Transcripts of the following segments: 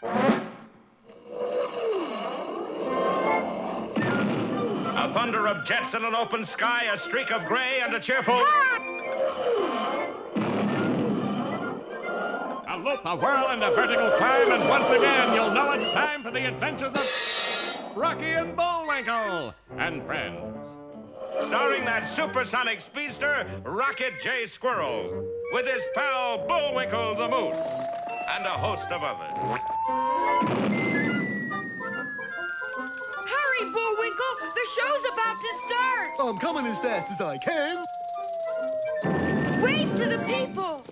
A thunder of jets in an open sky, a streak of gray, and a cheerful... A loop, a whirl, and a vertical climb, and once again you'll know it's time for the adventures of Rocky and Bullwinkle and friends. Starring that supersonic speedster, Rocket J. Squirrel, with his pal Bullwinkle the Moose, and a host of others. Hurry, Bullwinkle! The show's about to start! I'm coming as fast as I can. Wave to the people!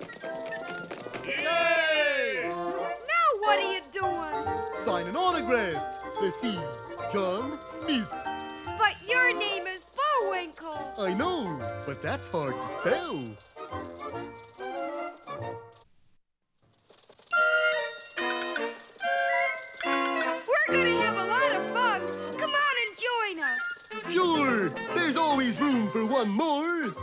Yay! Now what are you doing? Signing autographs. Let's see. John Smith. But your name is Bullwinkle. I know, but that's hard to spell. We're gonna have a lot of fun. Come on and join us. Sure, there's always room for one more.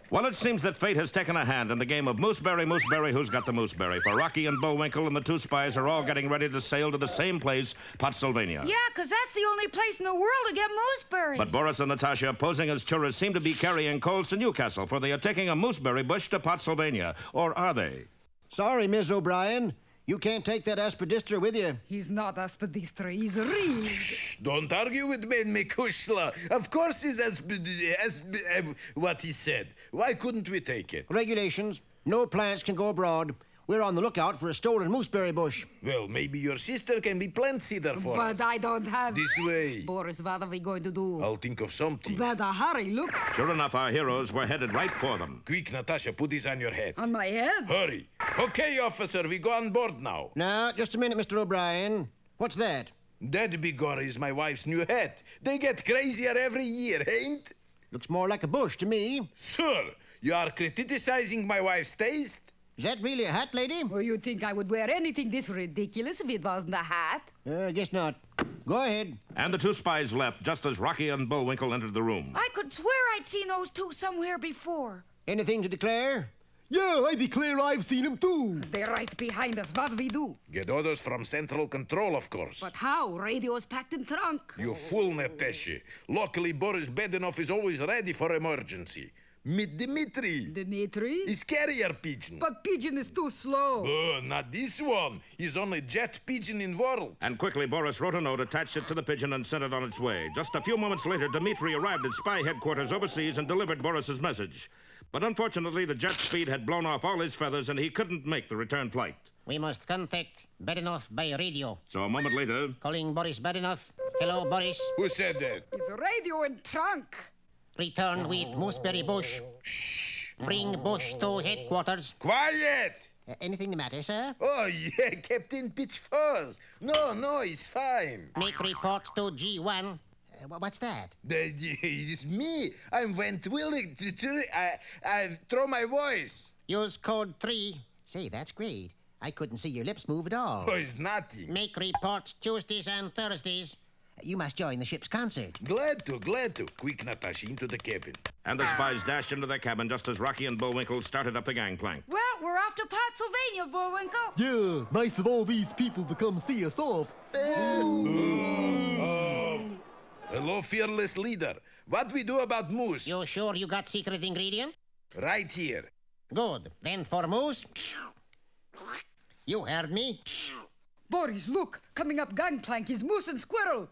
Well, it seems that fate has taken a hand in the game of Mooseberry, Who's Got the Mooseberry? For Rocky and Bullwinkle and the two spies are all getting ready to sail to the same place, Pottsylvania. Yeah, 'cause that's the only place in the world to get mooseberries. But Boris and Natasha, posing as tourists, seem to be carrying coals to Newcastle, for they are taking a mooseberry bush to Pottsylvania. Or are they? Sorry, Miss O'Brien. You can't take that aspidistra with you. He's not aspidistra, he's reed. Don't argue with me, Mikushla. Of course he's what he said. Why couldn't we take it? Regulations. No plants can go abroad. We're on the lookout for a stolen mooseberry bush. Well, maybe your sister can be plant seeder for us. But I don't have... This way. Boris, what are we going to do? I'll think of something. Better hurry, look. Sure enough, our heroes were headed right for them. Quick, Natasha, put this on your head. On my head? Hurry. Okay, officer, we go on board now. Now, just a minute, Mr. O'Brien. What's that? That bigor is my wife's new hat. They get crazier every year, ain't? Looks more like a bush to me. Sir, you are criticizing my wife's taste? Is that really a hat, lady? Oh, you think I would wear anything this ridiculous if it wasn't a hat? I guess not. Go ahead. And the two spies left just as Rocky and Bullwinkle entered the room. I could swear I'd seen those two somewhere before. Anything to declare? Yeah, I declare I've seen him too. They're right behind us. What do we do? Get orders from Central Control, of course. But how? Radio's packed in trunk. You fool, Natasha. Luckily, Boris Bedenoff is always ready for emergency. Meet Dmitri. Dmitri? He's carrier pigeon. But pigeon is too slow. Oh, not this one. He's only jet pigeon in world. And quickly, Boris wrote a note, attached it to the pigeon, and sent it on its way. Just a few moments later, Dmitri arrived at spy headquarters overseas and delivered Boris's message. But unfortunately, the jet speed had blown off all his feathers, and he couldn't make the return flight. We must contact Badenoff by radio. So a moment later... Calling Boris Badenoff. Hello, Boris. Who said that? His radio in trunk. Return with Mooseberry Bush. Shh. Bring Bush to headquarters. Quiet! Anything the matter, sir? Oh, yeah, Captain Pitchfuzz. No, it's fine. Make report to G1. What's that? It's me. I went willing to I throw my voice. Use code 3. Say, that's great. I couldn't see your lips move at all. Oh, it's nothing. Make reports Tuesdays and Thursdays. You must join the ship's concert. Glad to. Quick, Natasha, into the cabin. And the spies dashed into their cabin just as Rocky and Bullwinkle started up the gangplank. Well, we're off to Pottsylvania, Bullwinkle. Yeah, nice of all these people to come see us off. Hello, fearless leader. What we do about moose? You sure you got secret ingredient? Right here. Good. Then for moose... You heard me. Boris, look. Coming up gangplank is Moose and Squirrel.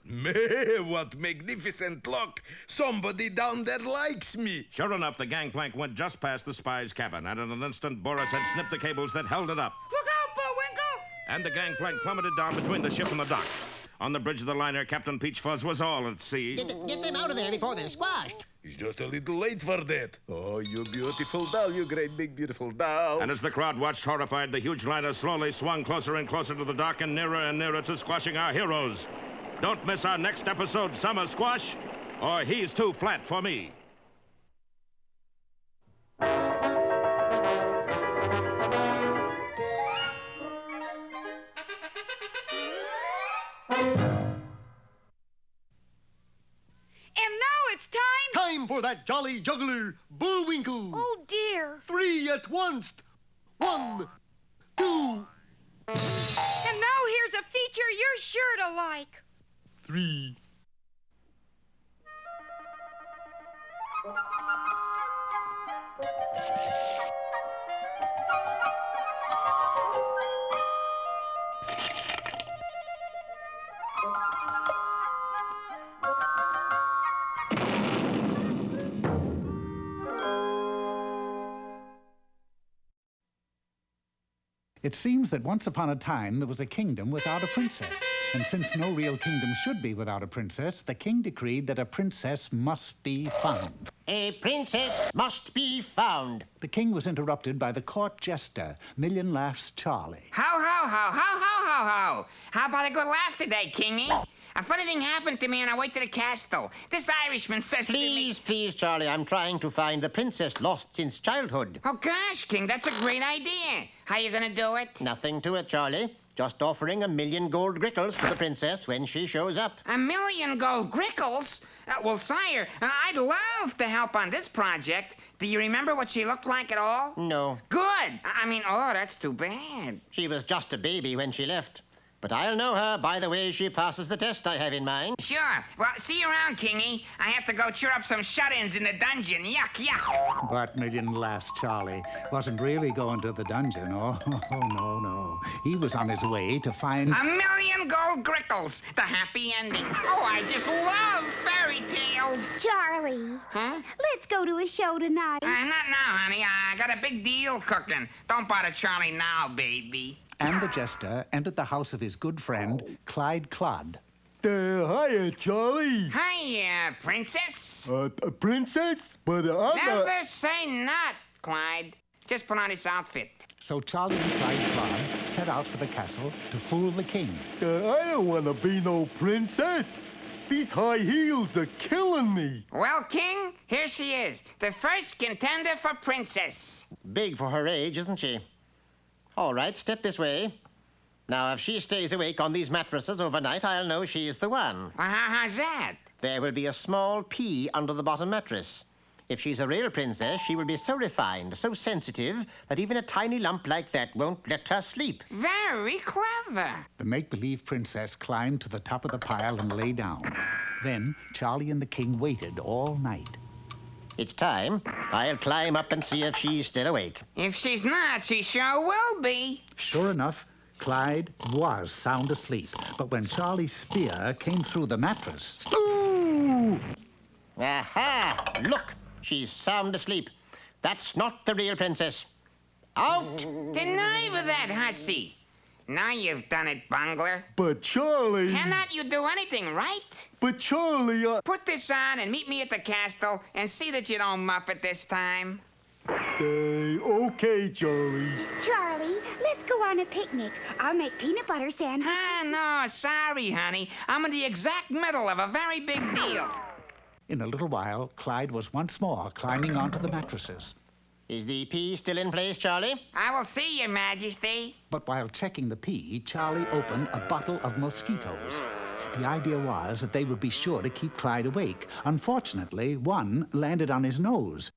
What magnificent luck. Somebody down there likes me. Sure enough, the gangplank went just past the spy's cabin, and in an instant, Boris had snipped the cables that held it up. Look out, Bullwinkle! And the gangplank plummeted down between the ship and the dock. On the bridge of the liner, Captain Peach Fuzz was all at sea. Get them out of there before they're squashed. It's just a little late for that. Oh, you beautiful doll, you great big beautiful doll. And as the crowd watched horrified, the huge liner slowly swung closer and closer to the dock and nearer to squashing our heroes. Don't miss our next episode, Summer Squash, or He's Too Flat for Me. Time for that jolly juggler, Bullwinkle. Oh, dear. 3 at once. 1, 2. And now here's a feature you're sure to like. 3. It seems that once upon a time there was a kingdom without a princess. And since no real kingdom should be without a princess, the king decreed that a princess must be found. A princess must be found. The king was interrupted by the court jester, Million Laughs Charlie. Ho, ho, ho, ho, ho, ho, ho. How about a good laugh today, Kingy? A funny thing happened to me on our way to the castle. This Irishman says to me... Please, Charlie, I'm trying to find the princess lost since childhood. Oh, gosh, King, that's a great idea. How you gonna do it? Nothing to it, Charlie. Just offering 1,000,000 gold grickles to the princess when she shows up. 1,000,000 gold grickles? Well, sire, I'd love to help on this project. Do you remember what she looked like at all? No. Good. I mean, oh, that's too bad. She was just a baby when she left. But I'll know her by the way she passes the test I have in mind. Sure. Well, see you around, Kingy. I have to go cheer up some shut-ins in the dungeon. Yuck, yuck. But Million Laughs Charlie wasn't really going to the dungeon. Oh, no. He was on his way to find... 1,000,000 gold grickles. The happy ending. Oh, I just love fairy tales. Charlie. Huh? Let's go to a show tonight. Not now, honey. I got a big deal cooking. Don't bother Charlie now, baby. And the jester entered the house of his good friend, Clyde Clod. Hiya, Charlie. Hi, princess. A princess? But I'm Never say not, Clyde. Just put on this outfit. So Charlie and Clyde Clod set out for the castle to fool the king. I don't want to be no princess. These high heels are killing me. Well, King, here she is. The first contender for princess. Big for her age, isn't she? All right, step this way. Now, if she stays awake on these mattresses overnight, I'll know she's the one. Well, how's that? There will be a small pea under the bottom mattress. If she's a real princess, she will be so refined, so sensitive, that even a tiny lump like that won't let her sleep. Very clever. The make-believe princess climbed to the top of the pile and lay down. Then Charlie and the king waited all night. It's time. I'll climb up and see if she's still awake. If she's not, she sure will be. Sure enough, Clyde was sound asleep. But when Charlie's spear came through the mattress... Ooh! Aha! Look, she's sound asleep. That's not the real princess. Out! The nerve of that hussy. Now you've done it, bungler. But Charlie... Cannot you do anything right? But Charlie, Put this on and meet me at the castle and see that you don't muff it this time. Okay, Charlie. Charlie, let's go on a picnic. I'll make peanut butter sandwiches. No, sorry, honey. I'm in the exact middle of a very big deal. In a little while, Clyde was once more climbing onto the mattresses. Is the pea still in place, Charlie? I will see, Your Majesty. But while checking the pea, Charlie opened a bottle of mosquitoes. The idea was that they would be sure to keep Clyde awake. Unfortunately, one landed on his nose.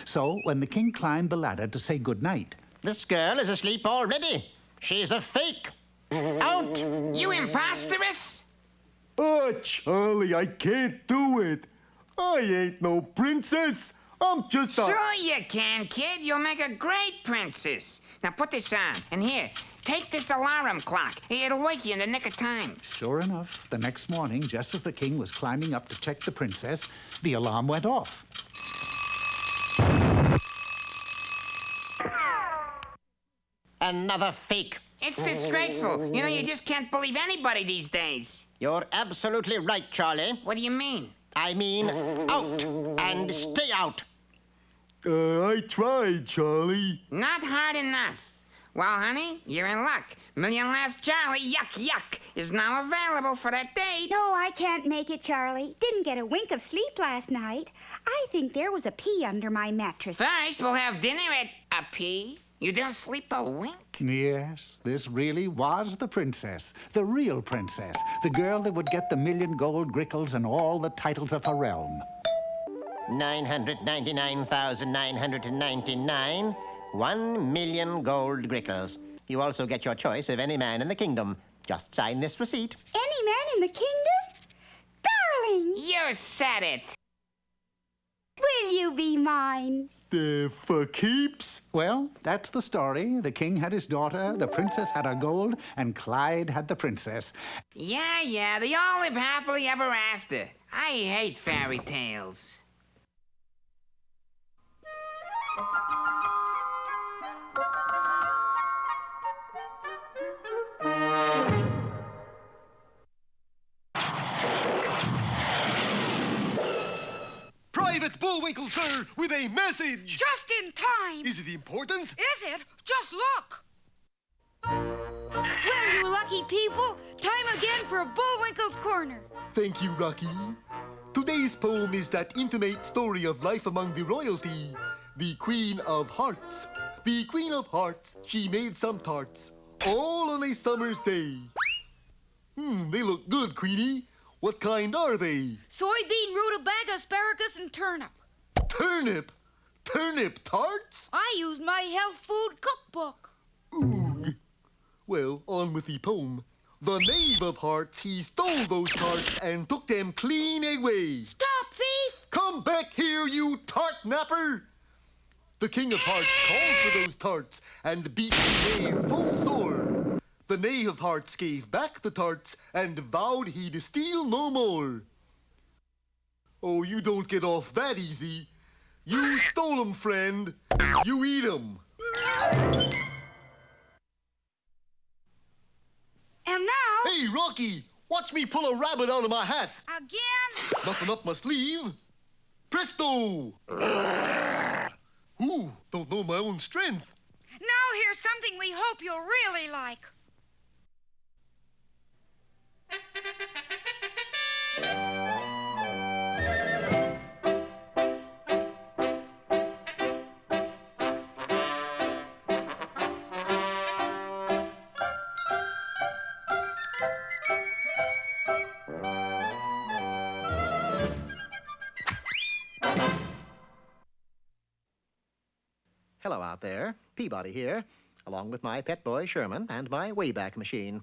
So, when the king climbed the ladder to say goodnight... This girl is asleep already. She's a fake. Out! You imposteress! Oh, Charlie, I can't do it. I ain't no princess. I'm just a... Sure you can, kid. You'll make a great princess. Now put this on. And here, take this alarm clock. It'll wake you in the nick of time. Sure enough, the next morning, just as the king was climbing up to check the princess, the alarm went off. Another fake. It's disgraceful. You know, you just can't believe anybody these days. You're absolutely right, Charlie. What do you mean? I mean, out. And stay out. I tried, Charlie. Not hard enough. Well, honey, you're in luck. Million Laughs Charlie, yuck, yuck, is now available for that date. No, I can't make it, Charlie. Didn't get a wink of sleep last night. I think there was a pea under my mattress. First, we'll have dinner at a pea. You don't sleep a wink? Yes, this really was the princess. The real princess. The girl that would get the 1,000,000 gold grickles and all the titles of her realm. 999,999. 1,000,000 gold grickles. You also get your choice of any man in the kingdom. Just sign this receipt. Any man in the kingdom? Darling, You said it. will you be mine? For keeps? Well, that's the story. The king had his daughter, the princess had her gold, and Clyde had the princess. Yeah, they all live happily ever after. I hate fairy tales. Private Bullwinkle, sir, with a message. Just in time. Is it important? Is it? Just look. Well, you lucky people, time again for Bullwinkle's Corner. Thank you, Rocky. Today's poem is that intimate story of life among the royalty, the Queen of Hearts. The Queen of Hearts, she made some tarts, all on a summer's day. They look good, Queenie. What kind are they? Soybean, rutabaga, asparagus, and turnip. Turnip? Turnip tarts? I used my health food cookbook. Oog. Well, on with the poem. The Knave of Hearts, he stole those tarts and took them clean away. Stop, thief! Come back here, you tart napper! The King of Hearts called for those tarts and beat the knave full sore. The Knave of Hearts gave back the tarts and vowed he'd steal no more. Oh, you don't get off that easy. You stole 'em, friend. You eat 'em. And now, Hey, Rocky, watch me pull a rabbit out of my hat. again, Nothing up my sleeve. Presto! Ooh, don't know my own strength. Now here's something we hope you'll really like. Hello out there. Peabody here, along with my pet boy Sherman and my Wayback Machine.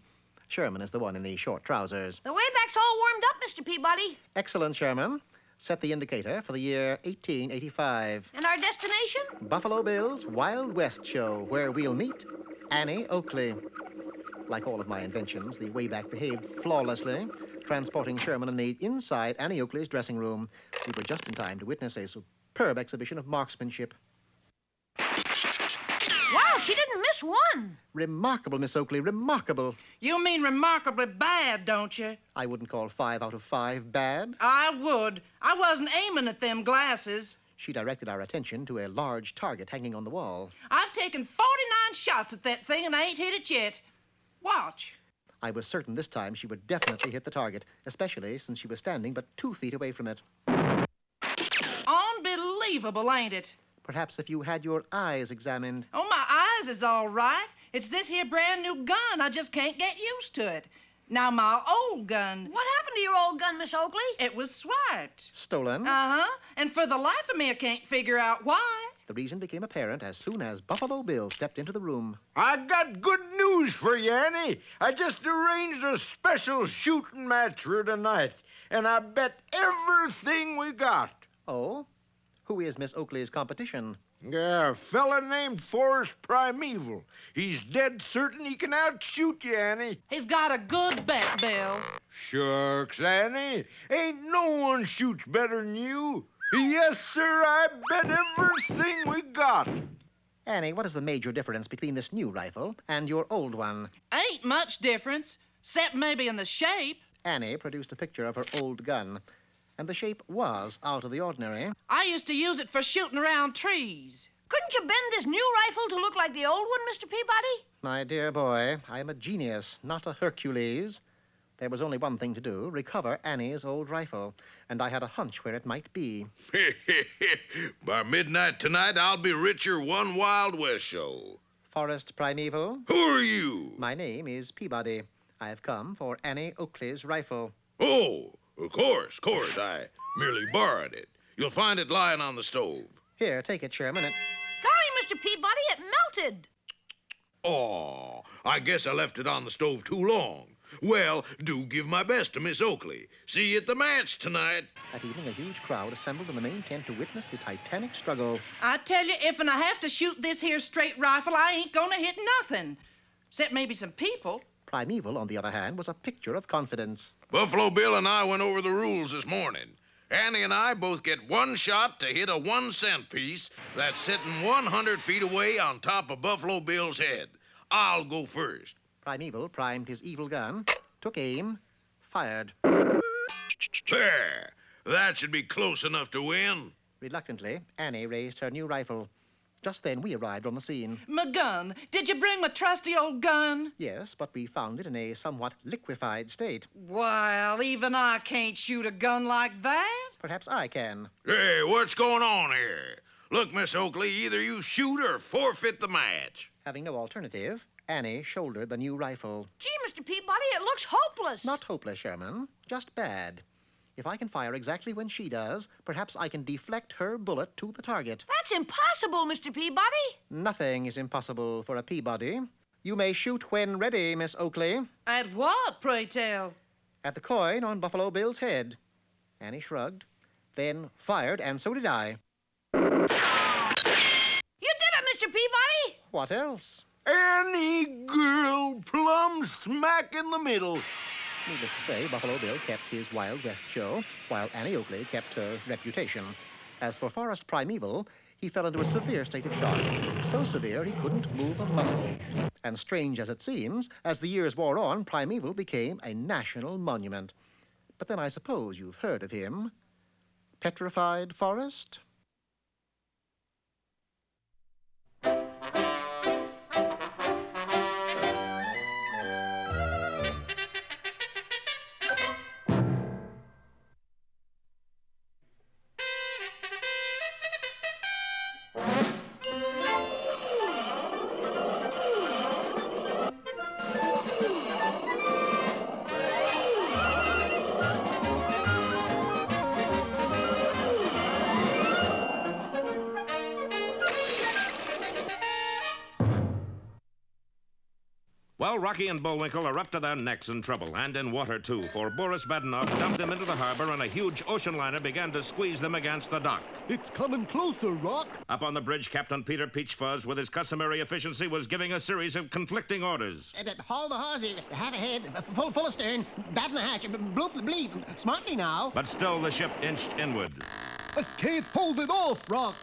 Sherman is the one in the short trousers. the wayback's all warmed up, Mr. Peabody. Excellent, Sherman. Set the indicator for the year 1885. And our destination? Buffalo Bill's Wild West Show, where we'll meet Annie Oakley. Like all of my inventions, the Wayback behaved flawlessly, transporting Sherman and me inside Annie Oakley's dressing room. We were just in time to witness a superb exhibition of marksmanship. Wow, she didn't miss one. Remarkable, Miss Oakley, remarkable. You mean remarkably bad, don't you? I wouldn't call 5 out of 5 bad. I would. I wasn't aiming at them glasses. She directed our attention to a large target hanging on the wall. I've taken 49 shots at that thing and I ain't hit it yet. Watch. I was certain this time she would definitely hit the target, especially since she was standing but 2 feet away from it. Unbelievable, ain't it? Perhaps if you had your eyes examined. Oh, my eyes is all right. It's this here brand new gun. I just can't get used to it. Now, my old gun. What happened to your old gun, Miss Oakley? It was swiped. Stolen. Uh-huh. And for the life of me, I can't figure out why. The reason became apparent as soon as Buffalo Bill stepped into the room. I got good news for you, Annie. I just arranged a special shooting match for tonight, and I bet everything we got. Oh? Who is Miss Oakley's competition? Yeah, a fella named Forrest Primeval. He's dead certain he can outshoot you, Annie. He's got a good bet, Bill. Shucks, Annie. Ain't no one shoots better than you. Yes, sir, I bet everything we got. Annie, what is the major difference between this new rifle and your old one? Ain't much difference, except maybe in the shape. Annie produced a picture of her old gun, and the shape was out of the ordinary. I used to use it for shooting around trees. Couldn't you bend this new rifle to look like the old one, Mr. Peabody? My dear boy, I am a genius, not a Hercules. There was only one thing to do, recover Annie's old rifle, and I had a hunch where it might be. By midnight tonight, I'll be richer one Wild West show. Forrest Primeval? Who are you? My name is Peabody. I have come for Annie Oakley's rifle. Oh, of course. I merely borrowed it. You'll find it lying on the stove. Here, take it, Sherman, and... Golly, Mr. Peabody, it melted. Oh, I guess I left it on the stove too long. Well, do give my best to Miss Oakley. See you at the match tonight. That evening, a huge crowd assembled in the main tent to witness the titanic struggle. I tell you, if I have to shoot this here straight rifle, I ain't gonna hit nothing. Except maybe some people. Primeval, on the other hand, was a picture of confidence. Buffalo Bill and I went over the rules this morning. Annie and I both get one shot to hit a 1-cent piece that's sitting 100 feet away on top of Buffalo Bill's head. I'll go first. Primeval primed his evil gun, took aim, fired. There. That should be close enough to win. Reluctantly, Annie raised her new rifle. Just then, we arrived on the scene. My gun. Did you bring my trusty old gun? Yes, but we found it in a somewhat liquefied state. Well, even I can't shoot a gun like that. Perhaps I can. Hey, what's going on here? Look, Miss Oakley, either you shoot or forfeit the match. Having no alternative, Annie shouldered the new rifle. Gee, Mr. Peabody, it looks hopeless. Not hopeless, Sherman. Just bad. If I can fire exactly when she does, perhaps I can deflect her bullet to the target. That's impossible, Mr. Peabody. Nothing is impossible for a Peabody. You may shoot when ready, Miss Oakley. At what, pray tell? At the coin on Buffalo Bill's head. Annie shrugged, then fired, and so did I. You did it, Mr. Peabody. What else? Any girl plumb smack in the middle. Needless to say, Buffalo Bill kept his Wild West show, while Annie Oakley kept her reputation. As for Forrest Primeval, he fell into a severe state of shock. So severe he couldn't move a muscle. And strange as it seems, as the years wore on, Primeval became a national monument. But then I suppose you've heard of him. Petrified Forrest? Well, Rocky and Bullwinkle are up to their necks in trouble, and in water, too, for Boris Badenov dumped them into the harbor and a huge ocean liner began to squeeze them against the dock. It's coming closer, Rock. Up on the bridge, Captain Peter Peachfuzz, with his customary efficiency, was giving a series of conflicting orders. Haul the hawser, half ahead, full astern, batten the hatch, blow the bleed, smartly now. But still the ship inched inward. I can't hold it off, Rock.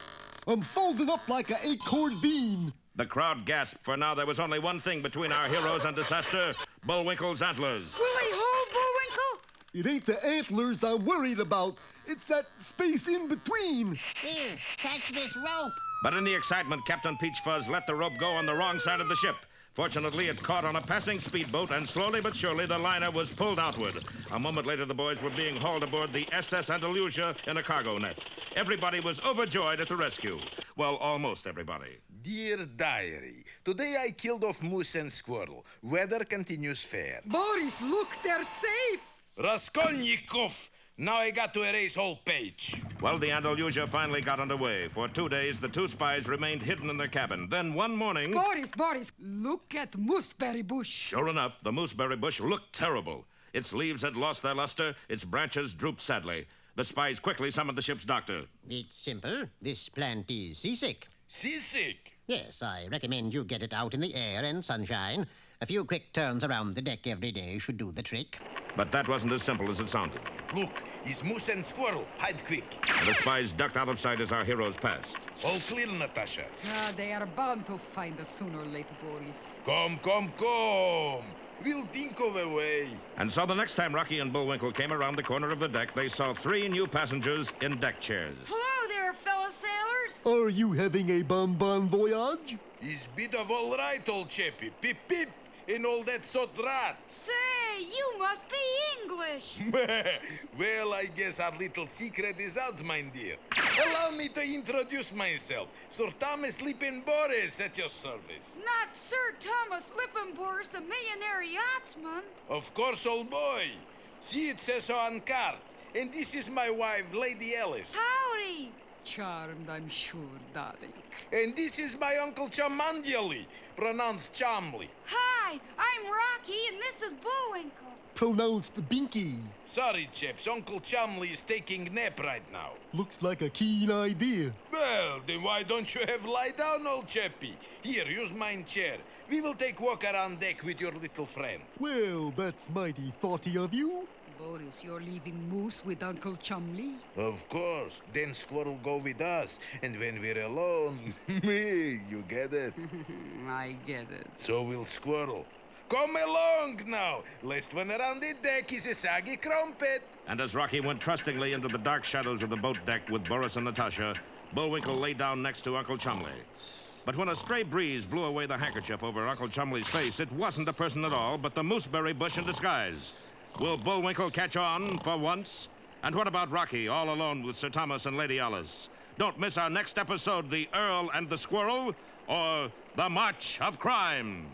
I'm folding up like an acorn bean. The crowd gasped, for now there was only one thing between our heroes and disaster, Bullwinkle's antlers. Will he hold, Bullwinkle? It ain't the antlers I'm worried about. It's that space in between. Here, catch this rope. But in the excitement, Captain Peachfuzz let the rope go on the wrong side of the ship. Fortunately, it caught on a passing speedboat, and slowly but surely the liner was pulled outward. A moment later, the boys were being hauled aboard the SS Andalusia in a cargo net. Everybody was overjoyed at the rescue. Well, almost everybody. Dear Diary, today I killed off moose and squirrel. Weather continues fair. Boris, look, they're safe. Raskolnikov! Now I got to erase whole page. Well, the Andalusia finally got underway. For 2 days, the two spies remained hidden in their cabin. Then one morning... Boris, look at mooseberry bush. Sure enough, the mooseberry bush looked terrible. Its leaves had lost their luster, its branches drooped sadly. The spies quickly summoned the ship's doctor. It's simple. This plant is seasick. Seasick? Yes, I recommend you get it out in the air and sunshine. A few quick turns around the deck every day should do the trick. But that wasn't as simple as it sounded. Look, it's Moose and Squirrel. Hide quick. And the spies ducked out of sight as our heroes passed. All clear, Natasha. They are bound to find us sooner or later, Boris. Come. We'll think of a way. And so the next time Rocky and Bullwinkle came around the corner of the deck, they saw 3 new passengers in deck chairs. Hello there, fellow sailors. Are you having a bon voyage? It's bit of all right, old chappie. Pip, pip, and all that sort rat. Say, you must be English. Well, I guess our little secret is out, my dear. Allow me to introduce myself. Sir Thomas Lippin Boris at your service. Not Sir Thomas Lippin Boris, the millionaire yachtsman. Of course, old boy. See, it says so on card. And this is my wife, Lady Alice. Howdy. Charmed, I'm sure, darling. And this is my Uncle Chamandiali, pronounced Chomley. Hi, I'm Rocky, and this is Bullwinkle. Pronounced Binky. Sorry, chaps. Uncle Chomley is taking nap right now. Looks like a keen idea. Well, then why don't you have lie down, old chappie? Here, use mine chair. We will take walk around deck with your little friend. Well, that's mighty thoughty of you. Boris, you're leaving Moose with Uncle Chumley? Of course. Then Squirrel go with us. And when we're alone, me, you get it? I get it. So will Squirrel. Come along now. Last one around the deck is a saggy crumpet. And as Rocky went trustingly into the dark shadows of the boat deck with Boris and Natasha, Bullwinkle lay down next to Uncle Chumley. But when a stray breeze blew away the handkerchief over Uncle Chumley's face, it wasn't a person at all, but the mooseberry bush in disguise. Will Bullwinkle catch on for once? And what about Rocky, all alone with Sir Thomas and Lady Alice? Don't miss our next episode, The Earl and the Squirrel, or The March of Crime.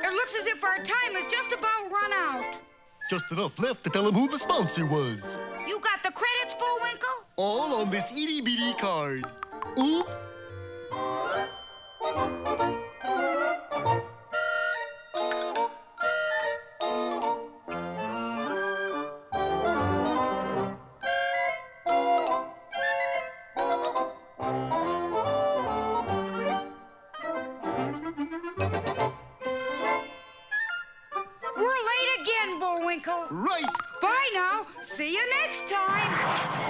It looks as if our time is just about run out. Just enough left to tell him who the sponsor was. You got the credits, Bullwinkle? All on this itty-bitty card. Oop. We're late again, Bullwinkle. Right. Bye now. See you next time.